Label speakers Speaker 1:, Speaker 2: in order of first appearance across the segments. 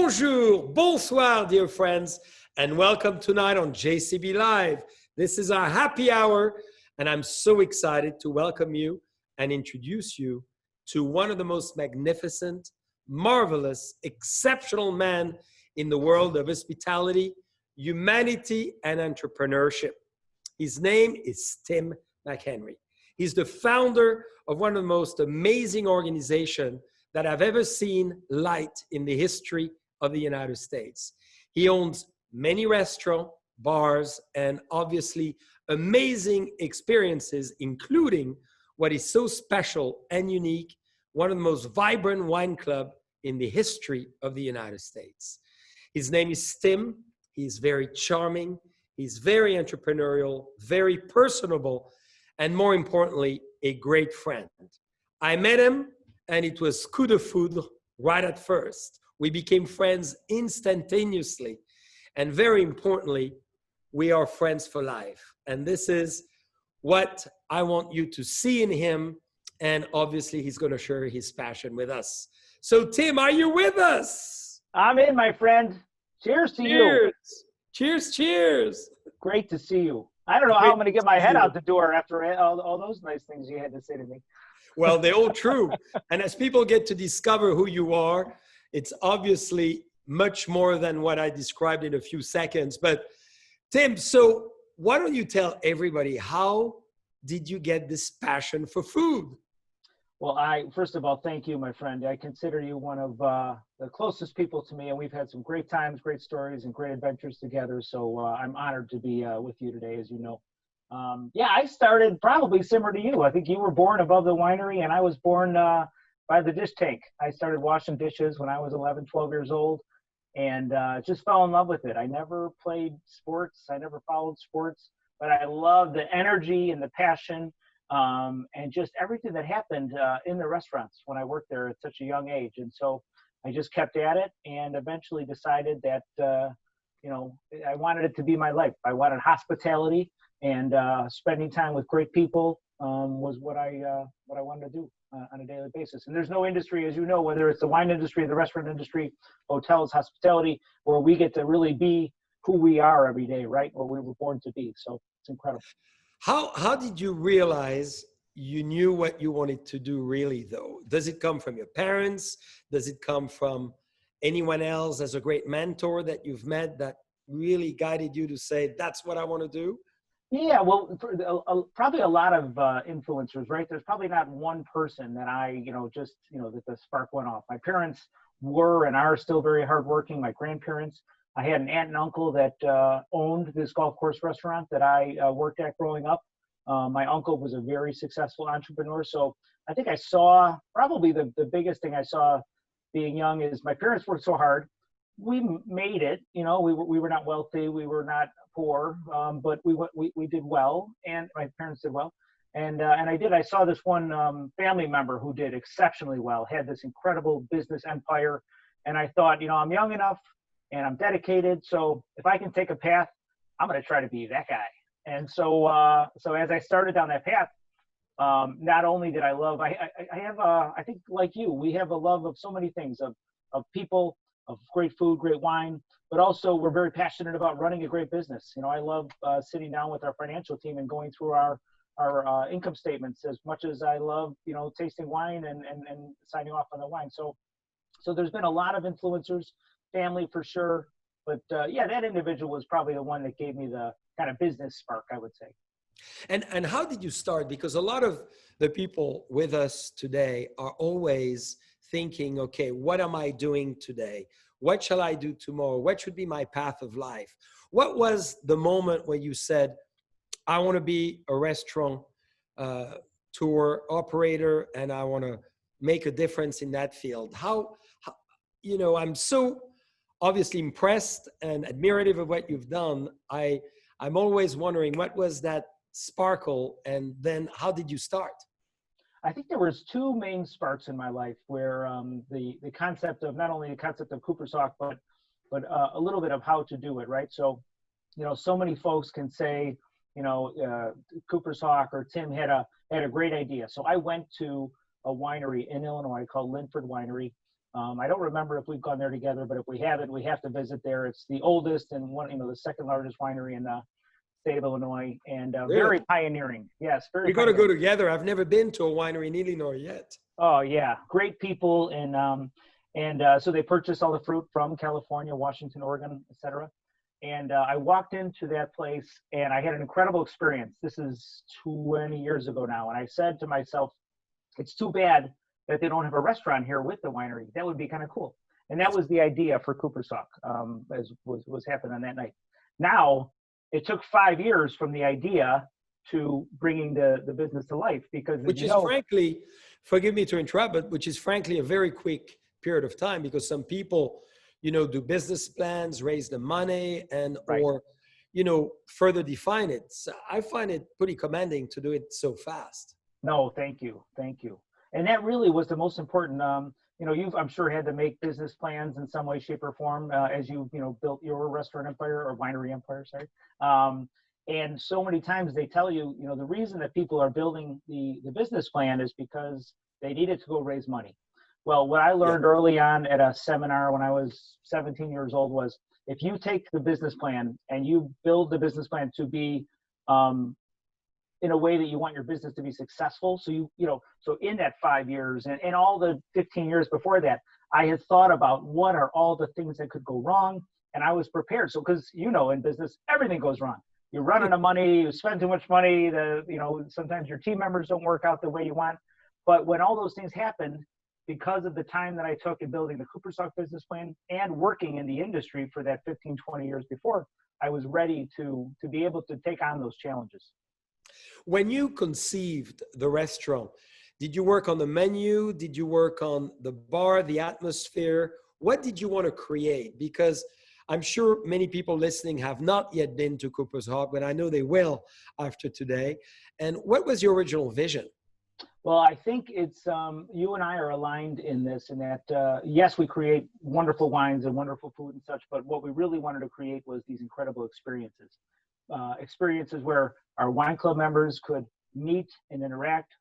Speaker 1: Bonjour, bonsoir, dear friends, and welcome tonight on JCB Live. This is our happy hour, and I'm so excited to welcome you and introduce you to one of the most magnificent, marvelous, exceptional men in the world of hospitality, humanity, and entrepreneurship. His name is Tim McHenry. He's the founder of one of the most amazing organizations that I've ever seen light in the history of the United States. He owns many restaurants, bars, and obviously amazing experiences, including what is so special and unique, one of the most vibrant wine clubs in the history of the United States. His name is Tim. He's very charming. He's very entrepreneurial, very personable, and more importantly, a great friend. I met him, and it was coup de foudre right at first. We became friends instantaneously. And very importantly, we are friends for life. And this is what I want you to see in him. And obviously, he's going to share his passion with us. So, Tim, are you with us?
Speaker 2: I'm in, my friend. Cheers to you.
Speaker 1: Cheers, cheers.
Speaker 2: Great to see you. I don't know how I'm going to get my head out the door after all those nice things you had to say to me.
Speaker 1: Well, they're all true. And as people get to discover who you are, it's obviously much more than what I described in a few seconds. But Tim, so why don't you tell everybody, how did you get this passion for food?
Speaker 2: Well, first of all, thank you, my friend. I consider you one of the closest people to me, and we've had some great times, great stories, and great adventures together. So I'm honored to be with you today, as you know. Yeah, I started probably similar to you. I think you were born above the winery, and I was born by the dish tank. I started washing dishes when I was 11, 12 years old, and just fell in love with it. I never played sports. I never followed sports, but I loved the energy and the passion and just everything that happened in the restaurants when I worked there at such a young age. And so I just kept at it and eventually decided that, I wanted it to be my life. I wanted hospitality. And spending time with great people was what I wanted to do on a daily basis. And there's no industry, as you know, whether it's the wine industry, the restaurant industry, hotels, hospitality, where we get to really be who we are every day, right? What we were born to be. So it's incredible.
Speaker 1: How did you realize you knew what you wanted to do really, though? Does it come from your parents? Does it come from anyone else as a great mentor that you've met that really guided you to say, that's what I want to do?
Speaker 2: Yeah, well, probably a lot of influencers, right? There's probably not one person that that the spark went off. My parents were and are still very hardworking. My grandparents, I had an aunt and uncle that owned this golf course restaurant that I worked at growing up. My uncle was a very successful entrepreneur. So I think I saw, probably the biggest thing I saw being young is my parents worked so hard. We made it, we were not wealthy, we were not poor, but we did well, and my parents did well, and I saw this one family member who did exceptionally well, had this incredible business empire, and I thought, I'm young enough and I'm dedicated, so if I can take a path, I'm going to try to be that guy. And so as I started down that path, not only did I love, I have I think like you, we have a love of so many things, of people, of great food, great wine, but also we're very passionate about running a great business. I love sitting down with our financial team and going through our income statements as much as I love, tasting wine and signing off on the wine. So there's been a lot of influencers, family for sure, but yeah, that individual was probably the one that gave me the kind of business spark, I would say.
Speaker 1: And how did you start? Because a lot of the people with us today are always thinking, okay, what am I doing today? What shall I do tomorrow? What should be my path of life? What was the moment when you said, I want to be a restaurant tour operator and I want to make a difference in that field? How I'm so obviously impressed and admirative of what you've done. I'm always wondering, what was that sparkle, and then how did you start?
Speaker 2: I think there was two main sparks in my life where the concept of, not only the concept of Cooper's Hawk, but a little bit of how to do it, right? So, so many folks can say, Cooper's Hawk or Tim had a great idea. So I went to a winery in Illinois called Linford Winery, I don't remember if we've gone there together, but if we haven't, we have to visit there. It's the oldest and one, the second largest winery in the state of Illinois, and very pioneering. Yes, very.
Speaker 1: We got to go together. I've never been to a winery in Illinois yet.
Speaker 2: Oh yeah, great people, and so they purchased all the fruit from California, Washington, Oregon, etc. And I walked into that place, and I had an incredible experience. This is 20 years ago now, and I said to myself, "It's too bad that they don't have a restaurant here with the winery. That would be kind of cool." And that was the idea for Cooper's Hawk, as was happening on that night. Now, it took 5 years from the idea to bringing the business to life, because
Speaker 1: which is frankly, forgive me to interrupt, but which is frankly a very quick period of time, because some people, do business plans, raise the money, and or further define it. So I find it pretty commanding to do it so fast.
Speaker 2: No, thank you. And that really was the most important. You've, I'm sure, had to make business plans in some way, shape, or form as you built your restaurant empire or winery empire. Sorry. And so many times they tell you, the reason that people are building the business plan is because they needed to go raise money. Well, what I learned early on at a seminar when I was 17 years old was, if you take the business plan and you build the business plan to be in a way that you want your business to be successful. So so in that 5 years and all the 15 years before that, I had thought about what are all the things that could go wrong, and I was prepared. So because in business, everything goes wrong. You run out of money, you spend too much money, sometimes your team members don't work out the way you want. But when all those things happened, because of the time that I took in building the Cooper's Hawk business plan and working in the industry for that 15, 20 years before, I was ready to be able to take on those challenges.
Speaker 1: When you conceived the restaurant, did you work on the menu? Did you work on the bar, the atmosphere? What did you want to create? Because I'm sure many people listening have not yet been to Cooper's Hawk, but I know they will after today. And what was your original vision?
Speaker 2: Well, I think it's you and I are aligned in this, in that, yes, we create wonderful wines and wonderful food and such, but what we really wanted to create was these incredible experiences. Experiences where our wine club members could meet and interact,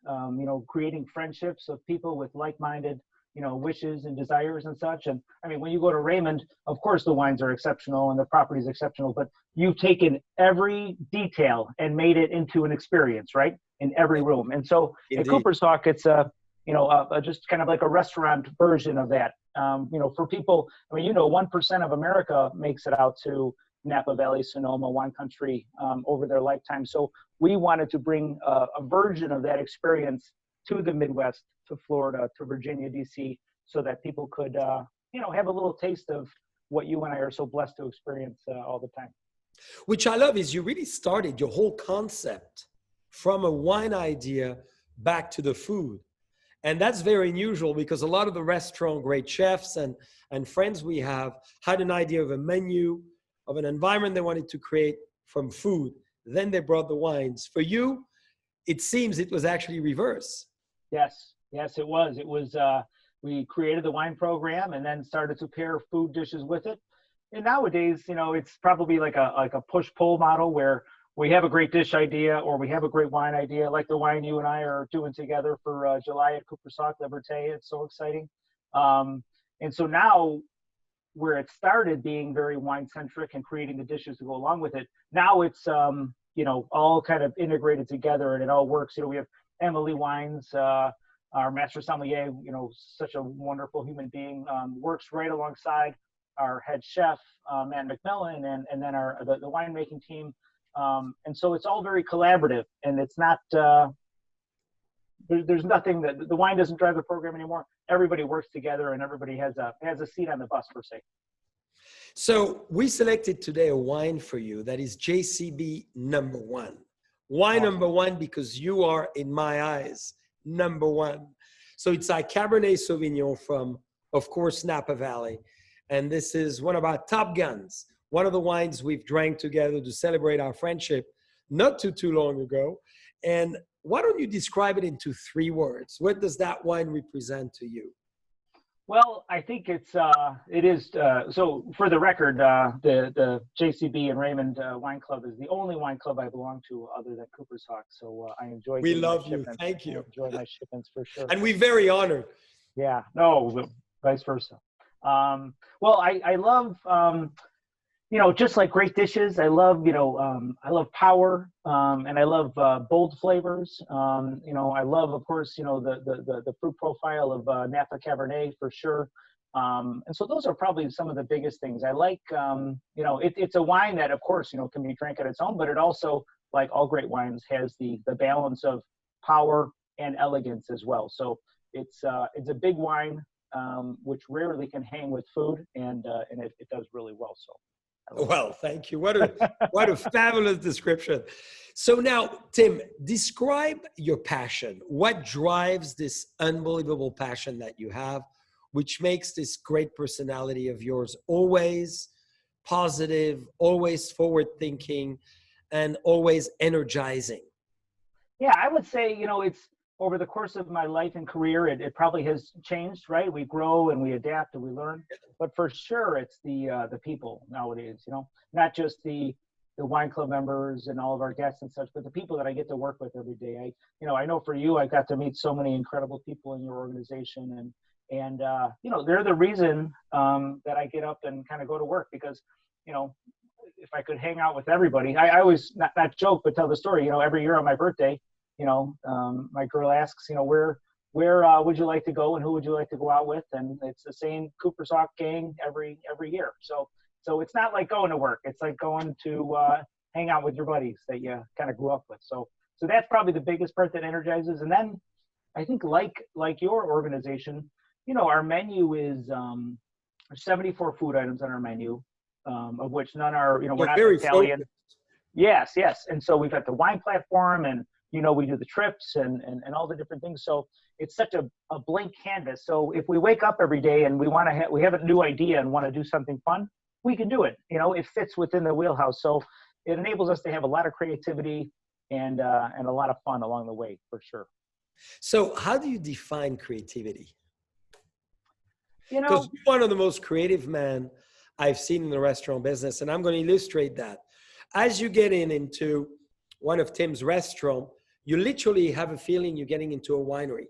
Speaker 2: creating friendships of people with like-minded, wishes and desires and such. And I mean, when you go to Raymond, of course, the wines are exceptional and the property is exceptional, but you've taken every detail and made it into an experience, right? In every room. And so Indeed. At Cooper's Hawk, it's just kind of like a restaurant version of that. For people, 1% of America makes it out to Napa Valley, Sonoma, wine country over their lifetime. So we wanted to bring a version of that experience to the Midwest, to Florida, to Virginia, DC, so that people could, have a little taste of what you and I are so blessed to experience all the time.
Speaker 1: Which I love is you really started your whole concept from a wine idea back to the food. And that's very unusual, because a lot of the restaurant great chefs and friends we have had an idea of a menu, of an environment they wanted to create from food. Then they brought the wines. For you, it seems it was actually reverse.
Speaker 2: Yes, it was. It was, we created the wine program and then started to pair food dishes with it. And nowadays, it's probably like a push-pull model where we have a great dish idea or we have a great wine idea, like the wine you and I are doing together for July at Cooper's Hawk, Liberté. It's so exciting. And so now, where it started being very wine-centric and creating the dishes to go along with it, now it's, all kind of integrated together and it all works. We have Emily Wines, our master sommelier, such a wonderful human being, works right alongside our head chef, Matt McMillan, and then the winemaking team. And so it's all very collaborative, and it's not, there's nothing that the wine doesn't drive the program anymore. Everybody works together and everybody has a seat on the bus, per se.
Speaker 1: So we selected today a wine for you that is JCB number one. Why awesome. Number one? Because you are, in my eyes, number one. So it's our Cabernet Sauvignon from, of course, Napa Valley. And this is one of our top guns. One of the wines we've drank together to celebrate our friendship not too long ago. And why don't you describe it into 3 words? What does that wine represent to you?
Speaker 2: Well, I think it is, so for the record, the JCB and Raymond Wine Club is the only wine club I belong to other than Cooper's Hawk. So I enjoy.
Speaker 1: We love you. Thank you.
Speaker 2: I enjoy my shipments for sure.
Speaker 1: And we're very honored.
Speaker 2: Yeah, no, vice versa. Well, I love, just like great dishes, I love power, and I love bold flavors. I love, of course, the fruit profile of Napa Cabernet for sure. And so those are probably some of the biggest things. I like, it's a wine that, of course, can be drank on its own, but it also, like all great wines, has the balance of power and elegance as well. So it's a big wine, which rarely can hang with food, and it does really well. So.
Speaker 1: Well, thank you. What a fabulous description. So now, Tim, describe your passion. What drives this unbelievable passion that you have, which makes this great personality of yours always positive, always forward thinking, and always energizing?
Speaker 2: Yeah, I would say, it's over the course of my life and career, it probably has changed, right? We grow and we adapt and we learn, but for sure it's the people nowadays, not just the wine club members and all of our guests and such, but the people that I get to work with every day. I know for you, I got to meet so many incredible people in your organization, and they're the reason that I get up and kind of go to work, because, if I could hang out with everybody, I always not joke, but tell the story, every year on my birthday, my girl asks, where would you like to go and who would you like to go out with? And it's the same Cooper's Hawk gang every year. So it's not like going to work. It's like going to hang out with your buddies that you kind of grew up with. So that's probably the biggest part that energizes. And then I think like your organization, our menu is 74 food items on our menu, of which none are, we're not Italian.
Speaker 1: Focused.
Speaker 2: Yes. And so we've got the wine platform, and we do the trips and all the different things. So it's such a blank canvas. So if we wake up every day and we have a new idea and want to do something fun, we can do it. It fits within the wheelhouse. So it enables us to have a lot of creativity and a lot of fun along the way, for sure.
Speaker 1: So how do you define creativity? Because you're one of the most creative men I've seen in the restaurant business, and I'm going to illustrate that. As you get into one of Tim's restaurants, you literally have a feeling you're getting into a winery,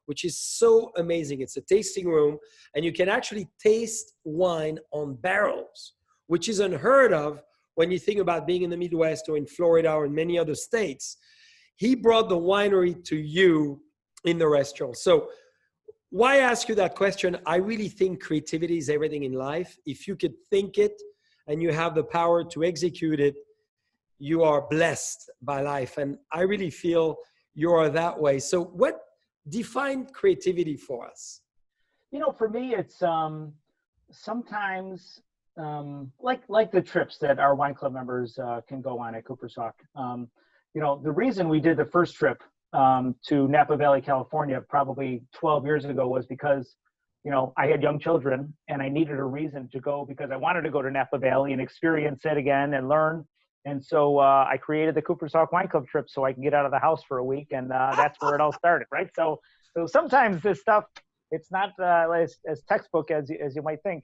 Speaker 1: which is so amazing. It's a tasting room, and you can actually taste wine on barrels, which is unheard of when you think about being in the Midwest or in Florida or in many other states. He brought the winery to you in the restaurant. So why ask you that question? I really think creativity is everything in life. If you could think it and you have the power to execute it, you are blessed by life. And I really feel you are that way. So what defined creativity for us?
Speaker 2: For me, it's sometimes like the trips that our wine club members can go on at Cooper's Hawk. The reason we did the first trip to Napa Valley, California, probably 12 years ago was because, I had young children and I needed a reason to go, because I wanted to go to Napa Valley and experience it again and learn. And so I created the Cooper's Hawk Wine Club trip so I can get out of the house for a week. And that's where it all started, right? So sometimes this stuff, it's not as textbook as you might think.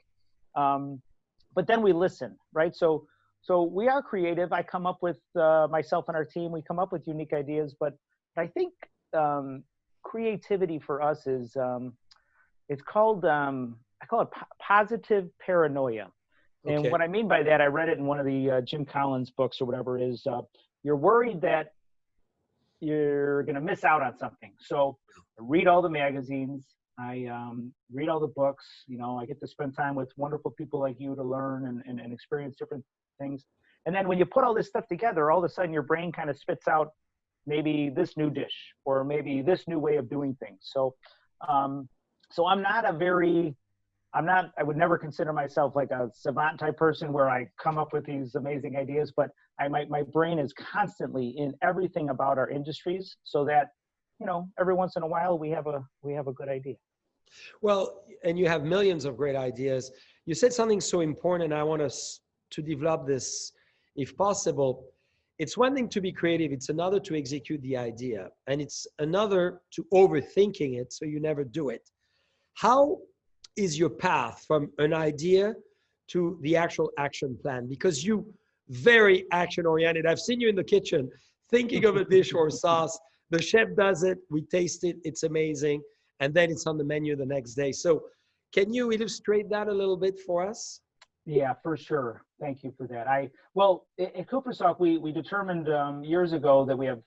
Speaker 2: But then we listen, right? So we are creative. I come up with, myself and our team, we come up with unique ideas. But I think creativity for us is, it's called, I call it positive paranoia. And
Speaker 1: Okay.
Speaker 2: what I mean by that, I read it in one of the Jim Collins books or whatever, is you're worried that you're going to miss out on something. So I read all the magazines, I read all the books, I get to spend time with wonderful people like you to learn and experience different things. And then when you put all this stuff together, all of a sudden your brain kind of spits out maybe this new dish or maybe this new way of doing things. So I would never consider myself like a savant type person where I come up with these amazing ideas, but my brain is constantly in everything about our industries, so that, every once in a while we have a good idea.
Speaker 1: Well, and you have millions of great ideas. You said something so important, and I want us to develop this if possible. It's one thing to be creative. It's another to execute the idea. And it's another to overthinking it so you never do it. How is your path from an idea to the actual action plan? Because you very action oriented. I've seen you in the kitchen thinking of a dish or sauce. The chef does it. We taste it. It's amazing. And then it's on the menu the next day. So Can you illustrate that a little bit for us?
Speaker 2: Yeah, for sure. Thank you for that. Well, at Cooper's Hawk, we determined years ago that we have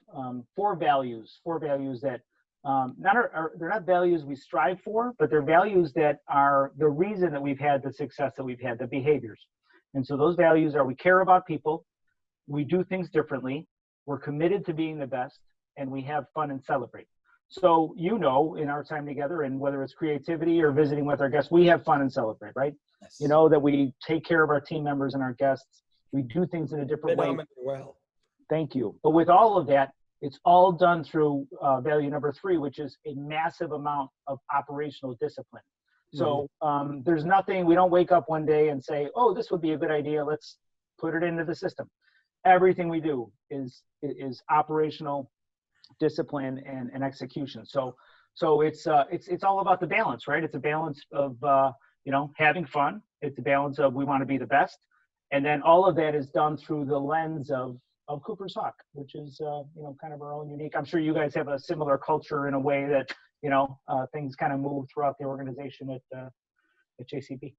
Speaker 2: four values that they're not values we strive for, but they're values that are the reason that we've had the success that we've had, the behaviors. And so those values are: we care about people, we do things differently, we're committed to being the best, and we have fun and celebrate. So, in our time together, and whether it's creativity or visiting with our guests, we have fun and celebrate, right?
Speaker 1: Yes.
Speaker 2: That we take care of our team members and our guests. We do things in a different way.
Speaker 1: Well.
Speaker 2: Thank you. But with all of that, it's all done through value number 3, which is a massive amount of operational discipline. So there's nothing, we don't wake up one day and say, oh, this would be a good idea, let's put it into the system. Everything we do is operational discipline and execution. So it's all about the balance, right? It's a balance of having fun. It's a balance of, we want to be the best, and then all of that is done through the lens of Cooper's Hawk, which is kind of our own unique. I'm sure you guys have a similar culture in a way that things kind of move throughout the organization at JCB.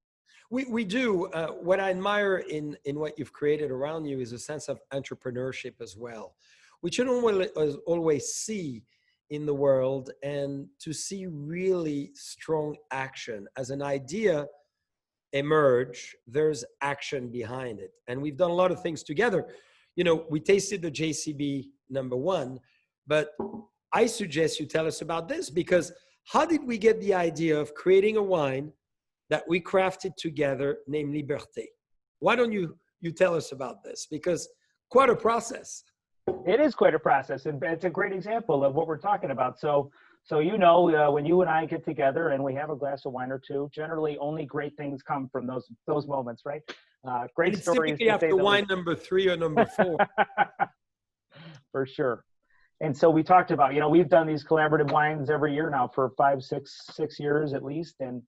Speaker 1: We do. What I admire in what you've created around you is a sense of entrepreneurship as well, which you don't always see in the world, and to see really strong action. As an idea emerge, there's action behind it. And we've done a lot of things together. We tasted the JCB #1, but I suggest you tell us about this, because how did we get the idea of creating a wine that we crafted together named Liberté? Why don't you tell us about this? Because quite a process.
Speaker 2: It is quite a process, and it's a great example of what we're talking about. So when you and I get together and we have a glass of wine or two, generally only great things come from those moments, right? Great
Speaker 1: it's
Speaker 2: stories.
Speaker 1: Typically after wine #3 or #4.
Speaker 2: For sure. And so we talked about, we've done these collaborative wines every year now for 6 years at least, and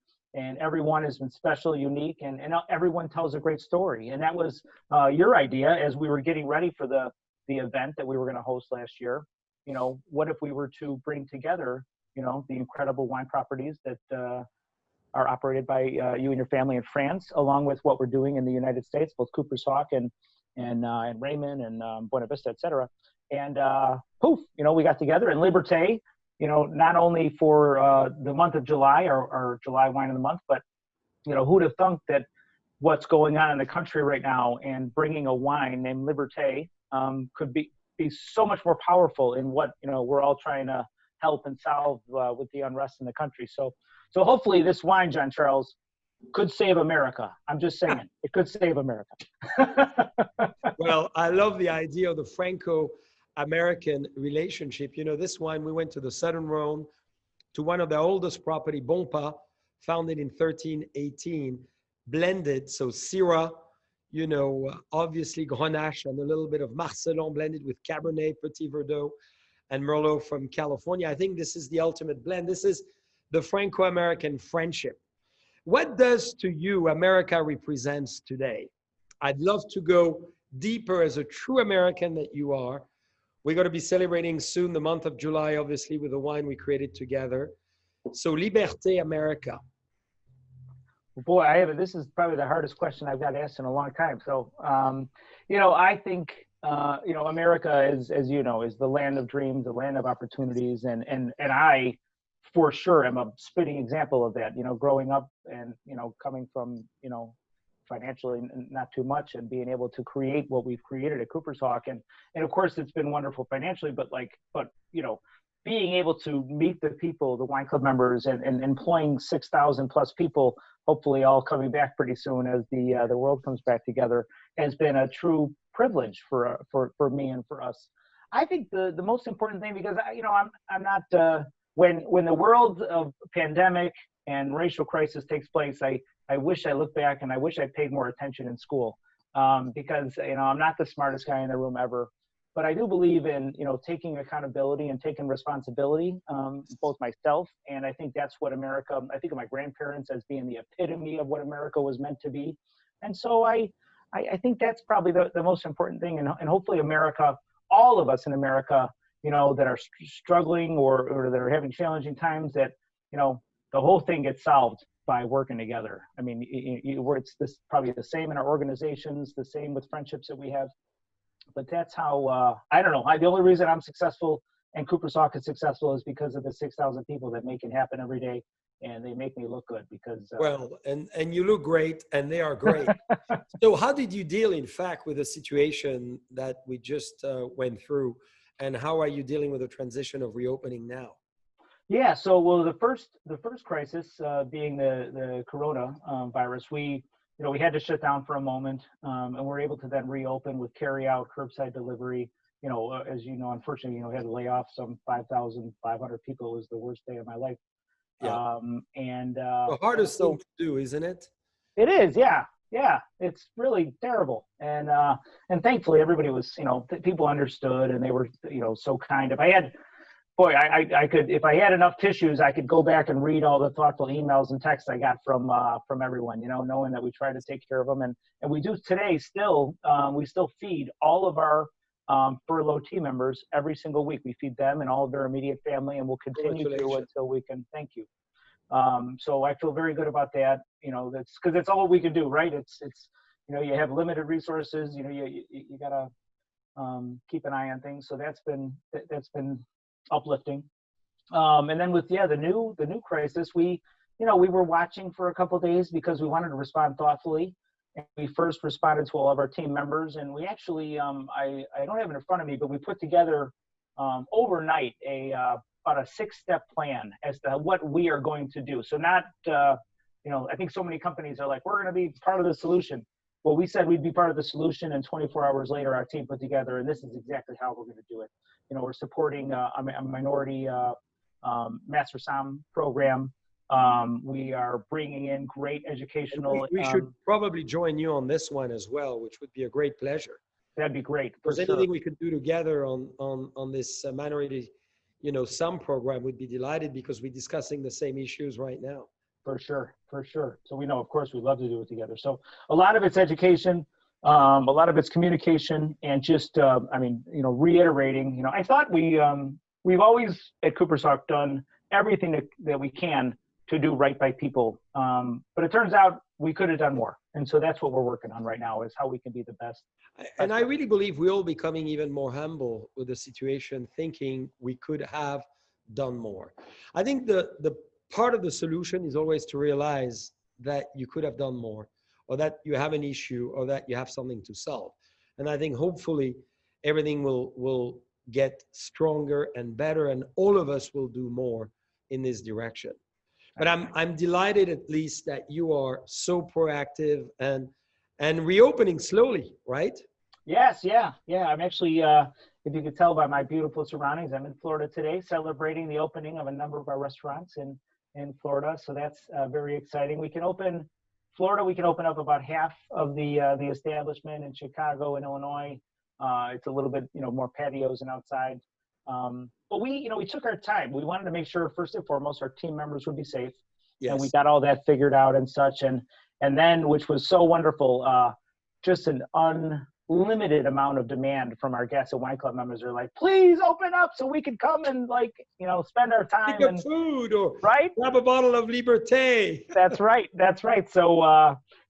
Speaker 2: every one has been special, unique, and everyone tells a great story. And that was your idea as we were getting ready for the event that we were going to host last year. What if we were to bring together, the incredible wine properties that are operated by you and your family in France, along with what we're doing in the United States, both Cooper's Hawk and Raymond and Buena Vista, et cetera. And poof, we got together, and Liberté, not only for the month of July, or July wine of the month, but who'd have thunk that what's going on in the country right now, and bringing a wine named Liberté could be so much more powerful in what we're all trying to help and solve with the unrest in the country. So hopefully this wine, John Charles, could save America. I'm just saying, it could save America.
Speaker 1: Well, I love the idea of the Franco-American relationship. This wine, we went to the Southern Rhone, to one of the oldest property, Bonpas, founded in 1318, blended, so Syrah, obviously Grenache and a little bit of Marcelon blended with Cabernet, Petit Verdot, and Merlot from California. I think this is the ultimate blend. This is the Franco-American friendship. What does to you America represents today? I'd love to go deeper as a true American that you are. We're going to be celebrating soon the month of July, obviously, with the wine we created together. So Liberté America.
Speaker 2: Boy, this is probably the hardest question I've got asked in a long time. So, I think, America is, as you know, is the land of dreams, the land of opportunities. And I, for sure, am a spitting example of that, growing up and, coming from, financially not too much, and being able to create what we've created at Cooper's Hawk. And of course, it's been wonderful financially, but being able to meet the people, the wine club members, and employing 6,000 plus people, hopefully all coming back pretty soon as the world comes back together, has been a true privilege for me and for us. I think the most important thing, because I'm not when the world of pandemic and racial crisis takes place, I wish I looked back and I wish I paid more attention in school, because I'm not the smartest guy in the room ever. But I do believe in, taking accountability and taking responsibility, both myself, and I think that's what America, I think of my grandparents as being the epitome of what America was meant to be. And so I think that's probably the most important thing. And hopefully America, all of us in America, that are struggling or that are having challenging times, that, the whole thing gets solved. by working together. I mean, it's this probably the same in our organizations, the same with friendships that we have. But that's how, I don't know. The only reason I'm successful and Cooper's Hawk is successful is because of the 6,000 people that make it happen every day. And they make me look good because.
Speaker 1: Well, and you look great and they are great. So how did you deal, in fact, with the situation that we just went through? And how are you dealing with the transition of reopening now?
Speaker 2: Yeah, so well, the first crisis being the corona virus, we had to shut down for a moment, and we're able to then reopen with carry out, curbside delivery. As you know, unfortunately, we had to lay off some 5,500 people. It was the worst day of my life.
Speaker 1: Yeah.
Speaker 2: And
Speaker 1: The hardest thing to do, isn't it?
Speaker 2: It is, yeah. It's really terrible, and thankfully everybody was, people understood, and they were, so kind. If I had. Boy, I could, if I had enough tissues, I could go back and read all the thoughtful emails and texts I got from everyone, knowing that we try to take care of them. And we do today still, we still feed all of our furloughed team members every single week. We feed them and all of their immediate family, and we'll continue to until we can. Thank you. So I feel very good about that. That's because it's all we can do, right? It's you have limited resources. You gotta keep an eye on things. So that's been uplifting. And then with the new crisis, we were watching for a couple of days because we wanted to respond thoughtfully. And we first responded to all of our team members, and we actually I don't have it in front of me, but we put together overnight about a 6-step plan as to what we are going to do. So not I think so many companies are like, we're going to be part of the solution. Well, we said we'd be part of the solution, and 24 hours later, our team put together, and this is exactly how we're going to do it. We're supporting a minority Master Som program. We are bringing in great educational.
Speaker 1: We should probably join you on this one as well, which would be a great pleasure.
Speaker 2: That'd be great.
Speaker 1: Because anything we could do together on this minority, Som program, would be delighted because we're discussing the same issues right now.
Speaker 2: For sure. So we know, of course, we'd love to do it together. So a lot of it's education. A lot of it's communication, and just reiterating. I thought we've always at Cooper's Hawk done everything that we can to do right by people, but it turns out we could have done more, and so that's what we're working on right now, is how we can be the best.
Speaker 1: And I really believe we're all becoming even more humble with the situation, thinking we could have done more. I think the part of the solution is always to realize that you could have done more, or that you have an issue, or that you have something to solve. And I think hopefully everything will get stronger and better, and all of us will do more in this direction. But I'm delighted at least that you are so proactive and reopening slowly, right?
Speaker 2: Yes, yeah. I'm actually, if you could tell by my beautiful surroundings, I'm in Florida today celebrating the opening of a number of our restaurants in Florida. So that's very exciting. We can open up about half of the establishment in Chicago and Illinois. It's a little bit, more patios and outside. But we took our time. We wanted to make sure, first and foremost, our team members would be safe. Yes. And we got all that figured out and such. And then, which was so wonderful, just an unlimited amount of demand from our Gas and Wine Club members. Are like, please open up so we can come and spend our time.
Speaker 1: Pick up food or grab a bottle of Liberté.
Speaker 2: That's right.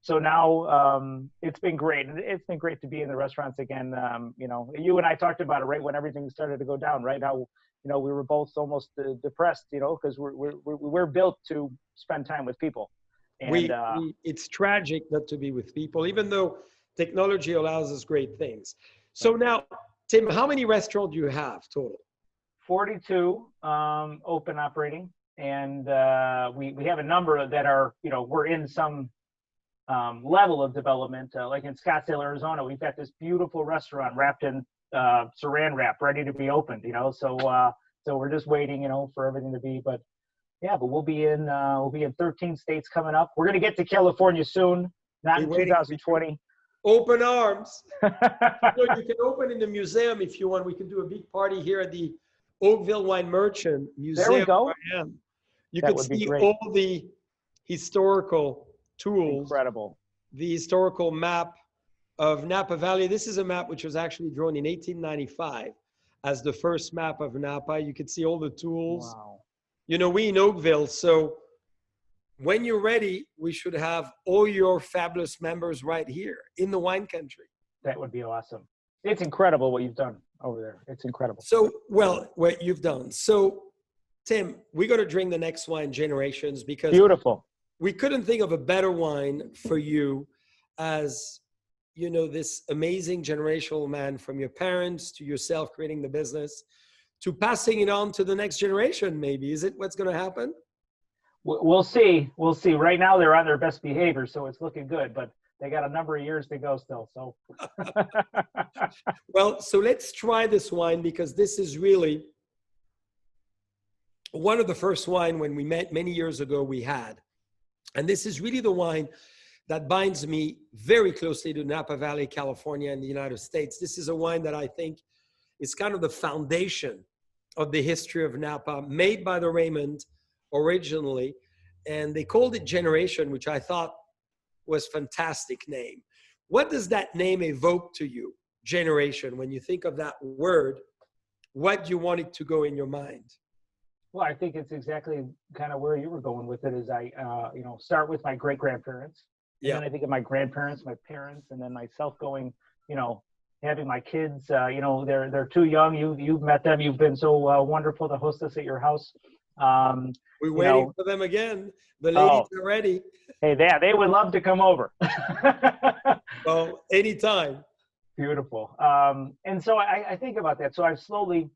Speaker 2: So now it's been great. It's been great to be in the restaurants again. You and I talked about it right when everything started to go down, right? How, we were both almost depressed, because we're built to spend time with people. And
Speaker 1: it's tragic not to be with people, even though technology allows us great things. So now, Tim, how many restaurants do you have total?
Speaker 2: 42 open operating. And we have a number that are, we're in some level of development, like in Scottsdale, Arizona. We've got this beautiful restaurant wrapped in saran wrap, ready to be opened. So we're just waiting, for everything to be. But we'll be in 13 states coming up. We're gonna get to California soon, not in 2020.
Speaker 1: Open arms. You can open in the museum if you want. We can do a big party here at the Oakville Wine Merchant Museum.
Speaker 2: There we go.
Speaker 1: You can see all the historical tools.
Speaker 2: Incredible.
Speaker 1: The historical map of Napa Valley. This is a map which was actually drawn in 1895 as the first map of Napa. You can see all the tools.
Speaker 2: Wow.
Speaker 1: We in Oakville, so when you're ready, we should have all your fabulous members right here in the wine country.
Speaker 2: That would be awesome. It's incredible what you've done over there. It's incredible.
Speaker 1: So, well, what you've done. So, Tim, we got to drink the next wine, Generations, because
Speaker 2: Beautiful.
Speaker 1: we couldn't think of a better wine for you as, you know, this amazing generational man, from your parents to yourself creating the business to passing it on to the next generation. Maybe is it what's going to happen?
Speaker 2: We'll see. We'll see. Right now they're on their best behavior, so it's looking good, but they got a number of years to go still. So,
Speaker 1: well, so let's try this wine, because this is really one of the first wine when we met many years ago we had. And this is really the wine that binds me very closely to Napa Valley, California, in the United States. This is a wine that I think is kind of the foundation of the history of Napa, made by the Raymond originally. And they called it Generation, which I thought was fantastic name. What does that name evoke to you, Generation? When you think of that word, what do you want it to go in your mind?
Speaker 2: well, I think it's exactly kind of where you were going with it. Is I, start with my great grandparents. And then I think of my grandparents, my parents, and then myself going, having my kids, they're too young. You've met them. You've been so wonderful to host us at your house.
Speaker 1: We're waiting for them again. The ladies are ready.
Speaker 2: Hey, they would love to come over.
Speaker 1: Well, anytime.
Speaker 2: Beautiful. And so I think about that. So I've slowly,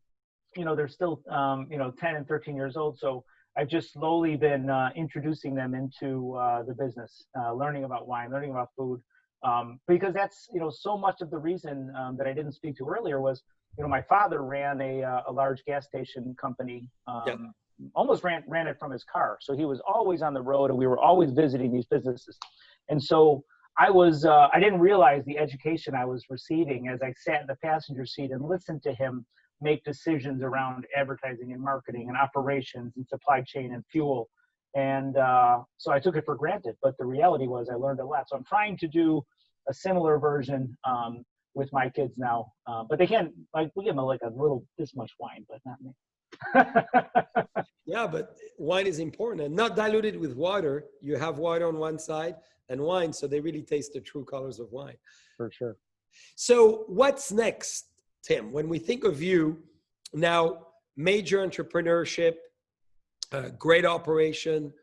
Speaker 2: they're still, 10 and 13 years old. So I've just slowly been introducing them into the business, learning about wine, learning about food, because that's, so much of the reason that I didn't speak to earlier was, my father ran a large gas station company, almost ran it from his car. So he was always on the road, and we were always visiting these businesses. And so I didn't realize the education I was receiving as I sat in the passenger seat and listened to him make decisions around advertising and marketing and operations and supply chain and fuel. And so I took it for granted, but the reality was I learned a lot. So I'm trying to do a similar version with my kids now, but they can't, we give them like a little, this much wine, but not me.
Speaker 1: Yeah, but wine is important and not diluted with water. You have water on one side and wine, so they really taste the true colors of wine.
Speaker 2: For sure.
Speaker 1: So what's next, Tim? When we think of you now, major entrepreneurship, great operation,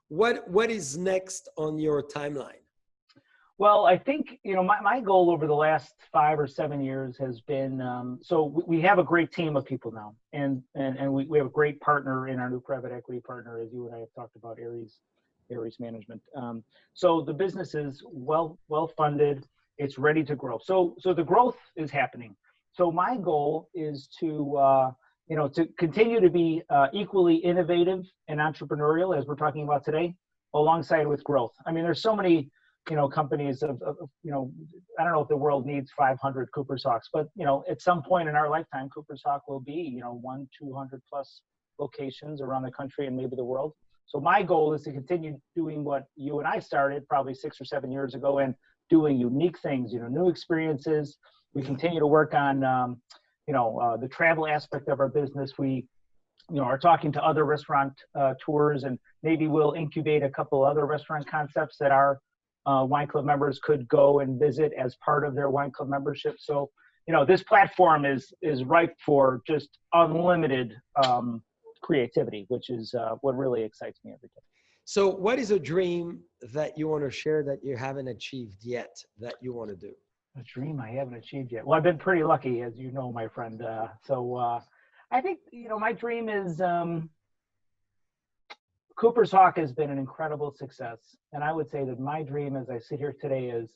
Speaker 1: what is next on your timeline?
Speaker 2: Well, I think, my goal over the last 5 or 7 years has been, so we have a great team of people now, and we have a great partner in our new private equity partner, as you and I have talked about, Aries Management. So the business is well funded. It's ready to grow. So the growth is happening. So my goal is to continue to be equally innovative and entrepreneurial, as we're talking about today, alongside with growth. I mean, there's so many, companies of I don't know if the world needs 500 Cooper's Hawks, but, at some point in our lifetime, Cooper's Hawk will be, 200 plus locations around the country and maybe the world. So my goal is to continue doing what you and I started probably 6 or 7 years ago, and doing unique things, new experiences. We continue to work on, the travel aspect of our business. We, are talking to other restaurant tours, and maybe we'll incubate a couple other restaurant concepts that our wine club members could go and visit as part of their wine club membership. So, this platform is ripe for just unlimited creativity, which is what really excites me every day.
Speaker 1: So what is a dream that you want to share that you haven't achieved yet that you want to do?
Speaker 2: A dream I haven't achieved yet. Well, I've been pretty lucky, as you know, my friend. So I think, my dream is Cooper's Hawk has been an incredible success. And I would say that my dream as I sit here today is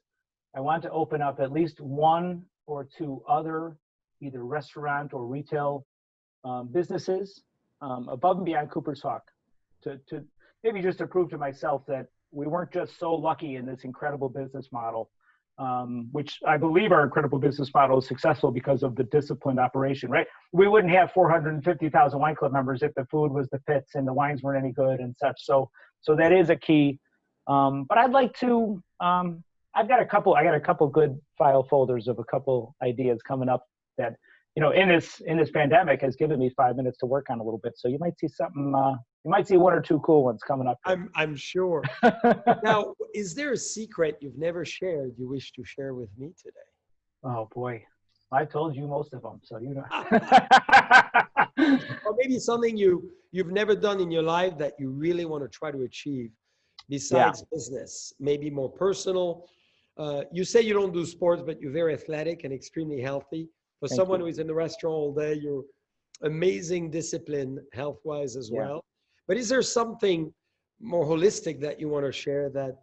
Speaker 2: I want to open up at least 1 or 2 other either restaurant or retail businesses above and beyond Cooper's Hawk to maybe just to prove to myself that we weren't just so lucky in this incredible business model, which I believe our incredible business model is successful because of the disciplined operation, right? We wouldn't have 450,000 wine club members if the food was the pits and the wines weren't any good and such. So that is a key. But I'd like to, I got a couple good file folders of a couple ideas coming up that, in this pandemic has given me 5 minutes to work on a little bit. So you might see something You might see one or two cool ones coming up.
Speaker 1: I'm sure. Now, is there a secret you've never shared you wish to share with me today?
Speaker 2: Oh boy, I told you most of them, so you know.
Speaker 1: Or maybe something you've never done in your life that you really want to try to achieve besides business, maybe more personal. You say you don't do sports, but you're very athletic and extremely healthy. For
Speaker 2: Thank
Speaker 1: someone
Speaker 2: you.
Speaker 1: who is in the restaurant all day, you're amazing discipline health-wise as
Speaker 2: Yeah.
Speaker 1: well. But is there something more holistic that you want to share that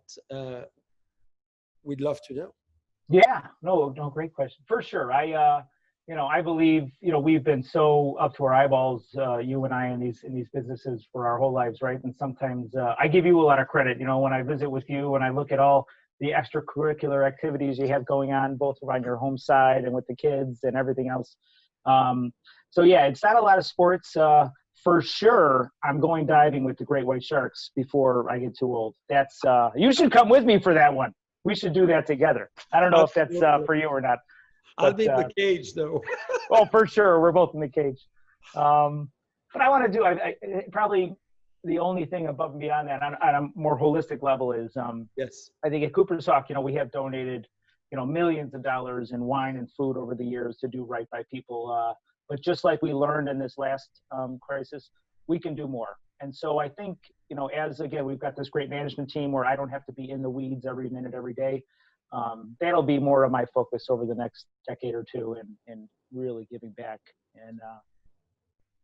Speaker 1: we'd love to know?
Speaker 2: Yeah, no, great question. For sure. I believe, we've been so up to our eyeballs, you and I in these businesses for our whole lives, right? And sometimes I give you a lot of credit, when I visit with you and I look at all the extracurricular activities you have going on, both around your home side and with the kids and everything else. So yeah, it's not a lot of sports. For sure, I'm going diving with the great white sharks before I get too old. That's you should come with me for that one. We should do that together. I don't know if that's for you or not.
Speaker 1: I'll be in the cage though.
Speaker 2: Oh, for sure. We're both in the cage. But I want to do, probably the only thing above and beyond that on a more holistic level is,
Speaker 1: Yes.
Speaker 2: I think at Cooper's Hawk, we have donated, millions of dollars in wine and food over the years to do right by people. But just like we learned in this last crisis, we can do more. And so I think, again, we've got this great management team where I don't have to be in the weeds every minute, every day. That'll be more of my focus over the next decade or two and really giving back. And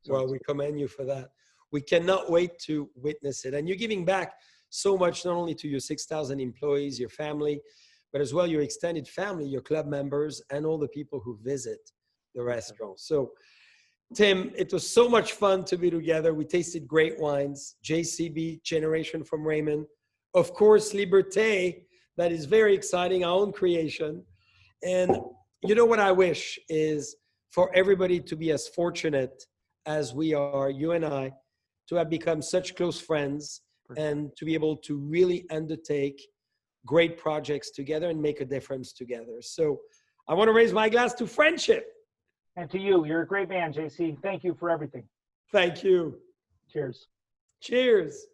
Speaker 1: well, we commend you for that. We cannot wait to witness it. And you're giving back so much, not only to your 6,000 employees, your family, but as well your extended family, your club members, and all the people who visit the restaurant. So, Tim, it was so much fun to be together. We tasted great wines, JCB, Generation from Raymond. Of course, Liberté, that is very exciting, our own creation. And you know what I wish is for everybody to be as fortunate as we are, you and I, to have become such close friends and to be able to really undertake great projects together and make a difference together. So I want to raise my glass to friendship.
Speaker 2: And to you, you're a great man, JC. Thank you for everything.
Speaker 1: Thank you.
Speaker 2: Cheers.
Speaker 1: Cheers.